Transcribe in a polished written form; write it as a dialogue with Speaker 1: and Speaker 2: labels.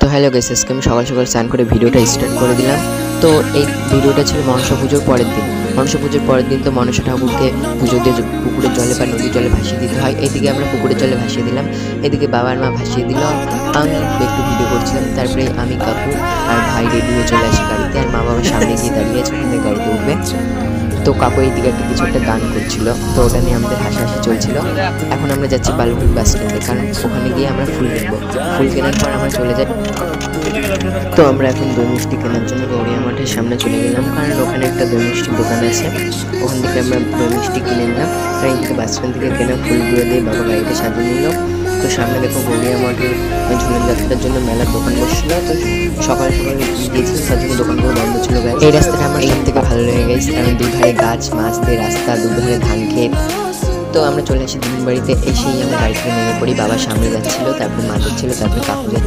Speaker 1: তো hello guys, আজকে আমি সকাল সকাল স্নান করে ভিডিওটা স্টার্ট করে দিলাম। তো এই ভিডিওটা ছিল মনসা পুজোর পরের দিন। মনসা পুজোর পরের দিন তো মনসা ঠাকুরকে পুজো দিয়ে পুকুরের জলে বা নদীর জলে ভাসিয়ে দিতে হয়। এদিকে আমরা পুকুরের জলে ভাসিয়ে দিলাম, এদিকে বাবার মা ভাসিয়ে দিল, আমি একটু ভিডিও করছিলাম। তারপরে আমি, কাকু আর ভাই রেডি হয়ে চলে আসি গাড়িতে, আর মা বাবার সামনে গিয়ে দাঁড়িয়ে আছে, ওখানে গাড়িতে উঠবে। তো কাকু এইদিকে কিছু একটা গান করছিল, তো ওটা নিয়ে আমাদের হাসাহাসি চলছিল। এখন আমরা যাচ্ছি বালুরঘাট বাস স্ট্যান্ডে, কারণ ওখানে গিয়ে আমরা ফুল কিনবো। ফুল কেনার পর আমরা চলে যাই। তো আমরা এখন দই মিষ্টি কেনার জন্য গড়িয়া মাঠের সামনে চলে গেলাম, কারণ ওখানে একটা দই মিষ্টির দোকান আছে। ওখান থেকে আমরা দই মিষ্টি কিনে নিলাম। আর এইদিকে বাস স্ট্যান্ড থেকে কেনা ফুলগুলো দিয়ে বাবা গাড়িতে সাজিয়ে নিল। তো সামনে দেখো গড়িয়া মাঠের ঝুলন যাত্রার জন্য মেলার দোকান বসছিল। তো সকাল সকাল গিয়েছিল, তার জন্য দোকানগুলো বন্ধ ছিল। এই রাস্তাটা আমার সব থেকে ভালো লেগে গেছে, কারণ দুধারে গাছ, মাছ দিয়ে রাস্তা, দুধারে ধান ক্ষেত। তো আমরা চলে আসি দিদির বাড়িতে। এসেই আমরা গাড়ি থেকে নেমে পড়ি, বাবার সামনে যাচ্ছিলো, তারপরে মা যাচ্ছিলো, তারপরে কাকু যাচ্ছিল।